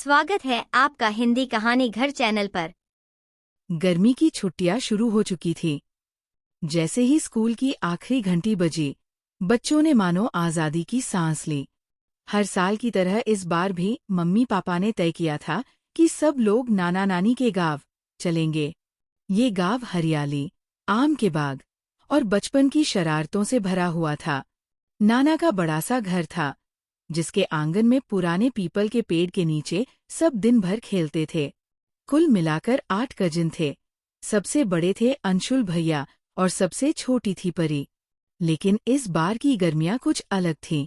स्वागत है आपका हिंदी कहानी घर चैनल पर। गर्मी की छुट्टियां शुरू हो चुकी थी। जैसे ही स्कूल की आखिरी घंटी बजी, बच्चों ने मानो आज़ादी की सांस ली। हर साल की तरह इस बार भी मम्मी पापा ने तय किया था कि सब लोग नाना नानी के गांव चलेंगे। ये गांव हरियाली, आम के बाग और बचपन की शरारतों से भरा हुआ था। नाना का बड़ा सा घर था, जिसके आंगन में पुराने पीपल के पेड़ के नीचे सब दिन भर खेलते थे। कुल मिलाकर 8 कजिन थे। सबसे बड़े थे अंशुल भैया और सबसे छोटी थी परी। लेकिन इस बार की गर्मियां कुछ अलग थीं।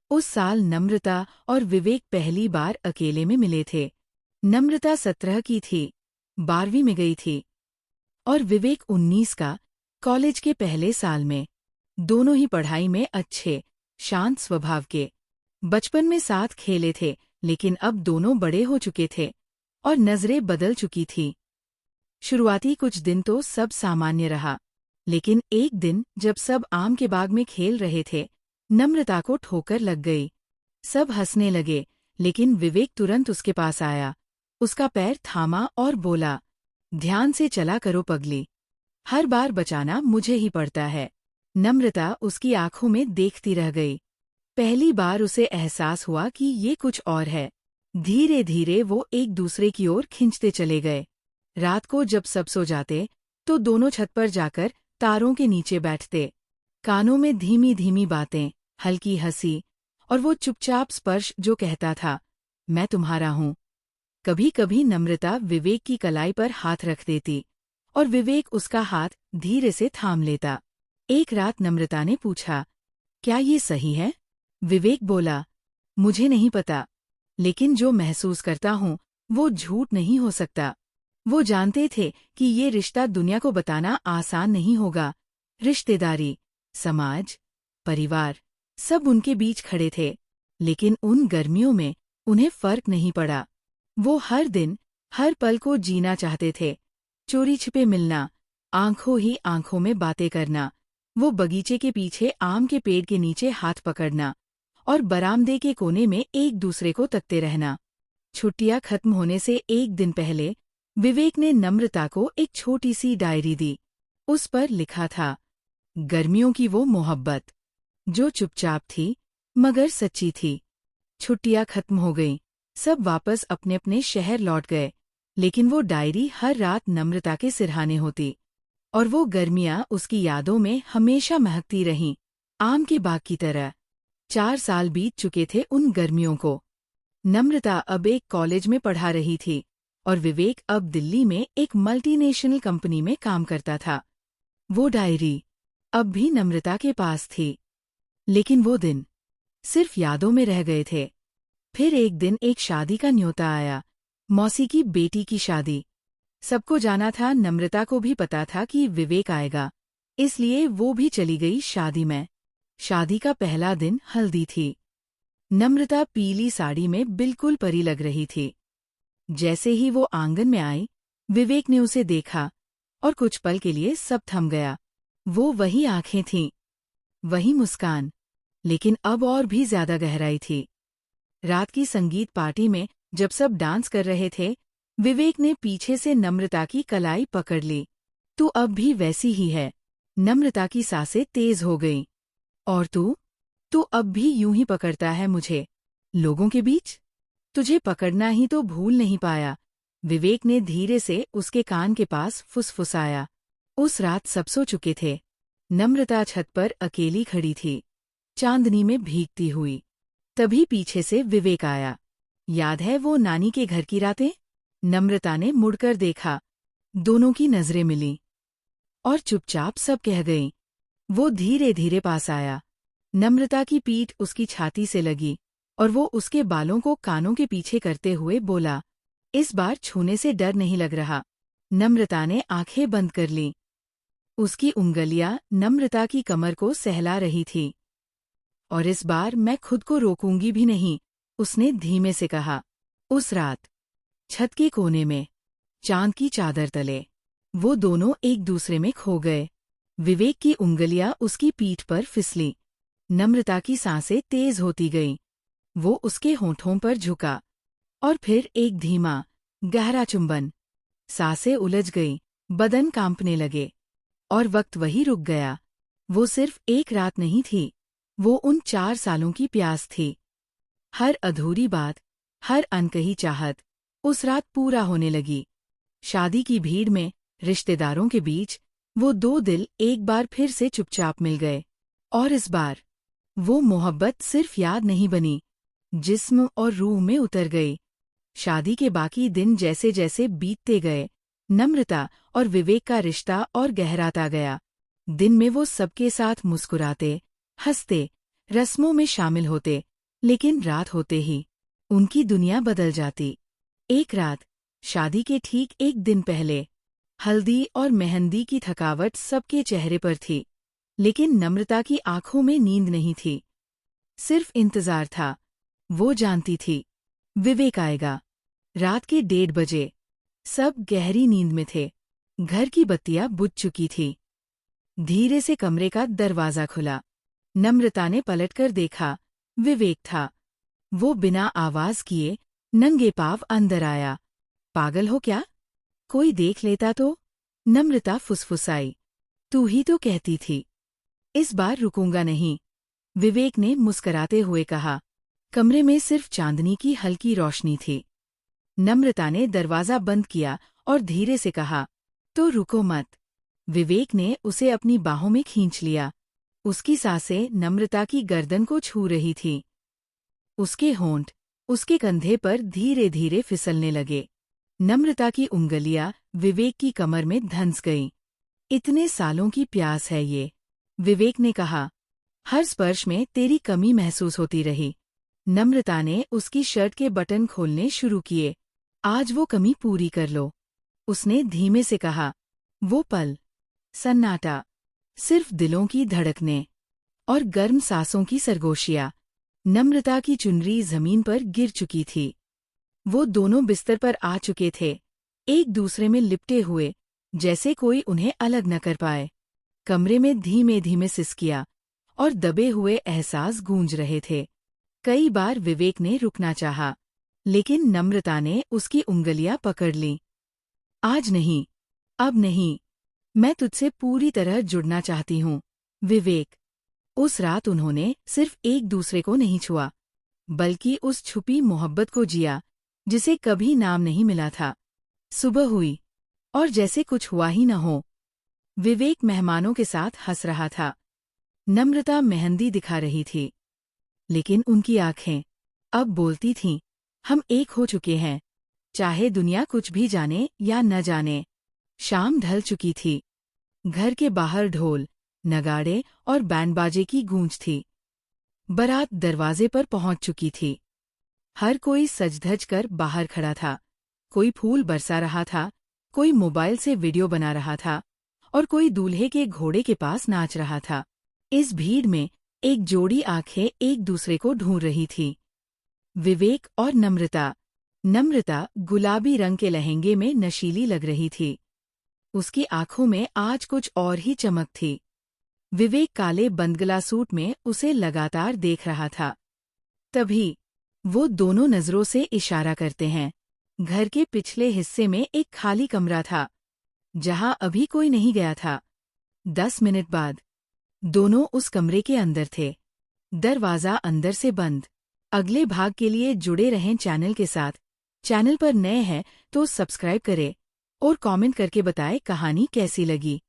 उस साल नम्रता और विवेक पहली बार अकेले में मिले थे। नम्रता 17 की थी, 12वीं में गई थी, और विवेक 19 का, कॉलेज के पहले साल में। दोनों ही पढ़ाई में अच्छे, शांत स्वभाव के। बचपन में साथ खेले थे, लेकिन अब दोनों बड़े हो चुके थे और नजरें बदल चुकी थी। शुरुआती कुछ दिन तो सब सामान्य रहा, लेकिन एक दिन जब सब आम के बाग में खेल रहे थे, नम्रता को ठोकर लग गई। सब हंसने लगे, लेकिन विवेक तुरंत उसके पास आया, उसका पैर थामा और बोला, "ध्यान से चला करो पगली, हर बार बचाना मुझे ही पड़ता है।" नम्रता उसकी आंखों में देखती रह गई। पहली बार उसे एहसास हुआ कि ये कुछ और है। धीरे धीरे वो एक दूसरे की ओर खिंचते चले गए। रात को जब सब सो जाते, तो दोनों छत पर जाकर तारों के नीचे बैठते। कानों में धीमी धीमी बातें, हल्की हंसी और वो चुपचाप स्पर्श जो कहता था, "मैं तुम्हारा हूँ।" कभी कभी नम्रता विवेक की कलाई पर हाथ रख देती और विवेक उसका हाथ धीरे से थाम लेता। एक रात नम्रता ने पूछा, "क्या ये सही है?" विवेक बोला, "मुझे नहीं पता, लेकिन जो महसूस करता हूँ वो झूठ नहीं हो सकता।" वो जानते थे कि ये रिश्ता दुनिया को बताना आसान नहीं होगा। रिश्तेदारी, समाज, परिवार, सब उनके बीच खड़े थे, लेकिन उन गर्मियों में उन्हें फर्क नहीं पड़ा। वो हर दिन, हर पल को जीना चाहते थे। चोरी छिपे मिलना, आंखों ही आंखों में बातें करना, वो बगीचे के पीछे आम के पेड़ के नीचे हाथ पकड़ना और बरामदे के कोने में एक दूसरे को तकते रहना। छुट्टियां खत्म होने से एक दिन पहले विवेक ने नम्रता को एक छोटी सी डायरी दी। उस पर लिखा था, गर्मियों की वो मोहब्बत, जो चुपचाप थी मगर सच्ची थी। छुट्टियां खत्म हो गईं, सब वापस अपने अपने शहर लौट गए, लेकिन वो डायरी हर रात नम्रता के सिरहाने होती, और वो गर्मियां उसकी यादों में हमेशा महकती रहीं, आम के बाग की तरह। 4 साल बीत चुके थे उन गर्मियों को। नम्रता अब एक कॉलेज में पढ़ा रही थी और विवेक अब दिल्ली में एक मल्टीनेशनल कंपनी में काम करता था। वो डायरी अब भी नम्रता के पास थी, लेकिन वो दिन सिर्फ यादों में रह गए थे। फिर एक दिन एक शादी का न्योता आया, मौसी की बेटी की शादी। सबको जाना था, नम्रता को भी पता था कि विवेक आएगा, इसलिए वो भी चली गई शादी में। शादी का पहला दिन हल्दी थी। नम्रता पीली साड़ी में बिल्कुल परी लग रही थी। जैसे ही वो आंगन में आई, विवेक ने उसे देखा और कुछ पल के लिए सब थम गया। वो वही आंखें थीं, वही मुस्कान, लेकिन अब और भी ज्यादा गहराई थी। रात की संगीत पार्टी में जब सब डांस कर रहे थे, विवेक ने पीछे से नम्रता की कलाई पकड़ ली। "तू अब भी वैसी ही है।" नम्रता की सांसें तेज हो गईं। "और तू अब भी यूं ही पकड़ता है मुझे, लोगों के बीच? तुझे पकड़ना ही तो भूल नहीं पाया।" विवेक ने धीरे से उसके कान के पास फुसफुसाया। उस रात सब सो चुके थे। नम्रता छत पर अकेली खड़ी थी, चांदनी में भीगती हुई। तभी पीछे से विवेक आया। "याद है वो नानी के घर की रातें?" नम्रता ने मुड़कर देखा। दोनों की नजरें मिलीं और चुपचाप सब कह गईं। वो धीरे धीरे पास आया। नम्रता की पीठ उसकी छाती से लगी और वो उसके बालों को कानों के पीछे करते हुए बोला, "इस बार छूने से डर नहीं लग रहा।" नम्रता ने आंखें बंद कर लीं। उसकी उंगलियां नम्रता की कमर को सहला रही थी। "और इस बार मैं खुद को रोकूंगी भी नहीं," उसने धीमे से कहा। उस रात छत के कोने में, चांद की चादर तले, वो दोनों एक दूसरे में खो गए। विवेक की उंगलियां उसकी पीठ पर फिसली। नम्रता की सांसें तेज होती गईं। वो उसके होंठों पर झुका और फिर एक धीमा गहरा चुंबन। सांसें उलझ गईं, बदन कांपने लगे, और वक्त वही रुक गया। वो सिर्फ एक रात नहीं थी, वो उन 4 सालों की प्यास थी। हर अधूरी बात, हर अनकही चाहत उस रात पूरा होने लगी। शादी की भीड़ में, रिश्तेदारों के बीच, वो 2 दिल एक बार फिर से चुपचाप मिल गए। और इस बार वो मोहब्बत सिर्फ याद नहीं बनी, जिस्म और रूह में उतर गई। शादी के बाकी दिन जैसे जैसे बीतते गए, नम्रता और विवेक का रिश्ता और गहराता गया। दिन में वो सबके साथ मुस्कुराते, हंसते, रस्मों में शामिल होते, लेकिन रात होते ही उनकी दुनिया बदल जाती। एक रात, शादी के ठीक एक दिन पहले, हल्दी और मेहंदी की थकावट सबके चेहरे पर थी, लेकिन नम्रता की आंखों में नींद नहीं थी। सिर्फ इंतजार था। वो जानती थी, विवेक आएगा। रात के 1:30 बजे, सब गहरी नींद में थे। घर की बत्तियां बुझ चुकी थी। धीरे से कमरे का दरवाजा खुला। नम्रता ने पलटकर देखा, विवेक था। वो बिना आवाज किए नंगे पांव अंदर आया। पागल हो क्या? कोई देख लेता तो? नम्रता फुसफुसाई। तू ही तो कहती थी। इस बार रुकूंगा नहीं, विवेक ने मुस्कराते हुए कहा। कमरे में सिर्फ चांदनी की हल्की रोशनी थी। नम्रता ने दरवाजा बंद किया और धीरे से कहा, तो रुको मत। विवेक ने उसे अपनी बाहों में खींच लिया। उसकी सांसें नम्रता की गर्दन को छू रही थीं। उसके होंठ उसके कंधे पर धीरे धीरे फिसलने लगे। नम्रता की उंगलियां विवेक की कमर में धंस गईं। इतने सालों की प्यास है ये, विवेक ने कहा। हर स्पर्श में तेरी कमी महसूस होती रही। नम्रता ने उसकी शर्ट के बटन खोलने शुरू किए। आज वो कमी पूरी कर लो, उसने धीमे से कहा। वो पल, सन्नाटा, सिर्फ दिलों की धड़कने और गर्म सांसों की सरगोशियां। नम्रता की चुनरी जमीन पर गिर चुकी थी। वो दोनों बिस्तर पर आ चुके थे, एक दूसरे में लिपटे हुए, जैसे कोई उन्हें अलग न कर पाए। कमरे में धीमे धीमे सिसकियां और दबे हुए एहसास गूंज रहे थे। कई बार विवेक ने रुकना चाहा, लेकिन नम्रता ने उसकी उंगलियां पकड़ लीं। आज नहीं, अब नहीं, मैं तुझसे पूरी तरह जुड़ना चाहती हूँ, विवेक। उस रात उन्होंने सिर्फ एक दूसरे को नहीं छुआ, बल्कि उस छुपी मोहब्बत को जिया, जिसे कभी नाम नहीं मिला था। सुबह हुई, और जैसे कुछ हुआ ही न हो। विवेक मेहमानों के साथ हंस रहा था। नम्रता मेहंदी दिखा रही थी, लेकिन उनकी आंखें अब बोलती थीं, हम एक हो चुके हैं, चाहे दुनिया कुछ भी जाने या न जाने। शाम ढल चुकी थी। घर के बाहर ढोल, नगाड़े और बैंड-बाजे की गूंज थी। बारात दरवाजे पर पहुंच चुकी थी। हर कोई सज-धज कर बाहर खड़ा था। कोई फूल बरसा रहा था, कोई मोबाइल से वीडियो बना रहा था, और कोई दूल्हे के घोड़े के पास नाच रहा था। इस भीड़ में एक जोड़ी आंखें एक दूसरे को ढूंढ रही थी। विवेक और नम्रता। नम्रता गुलाबी रंग के लहंगे में नशीली लग रही थी। उसकी आंखों में आज कुछ और ही चमक थी। विवेक काले बंदगला सूट में उसे लगातार देख रहा था। तभी वो दोनों नजरों से इशारा करते हैं। घर के पिछले हिस्से में एक खाली कमरा था, जहां अभी कोई नहीं गया था। 10 मिनट बाद दोनों उस कमरे के अंदर थे। दरवाजा अंदर से बंद। अगले भाग के लिए जुड़े रहें चैनल के साथ। चैनल पर नए हैं तो सब्सक्राइब करें और कमेंट करके बताएं कहानी कैसी लगी।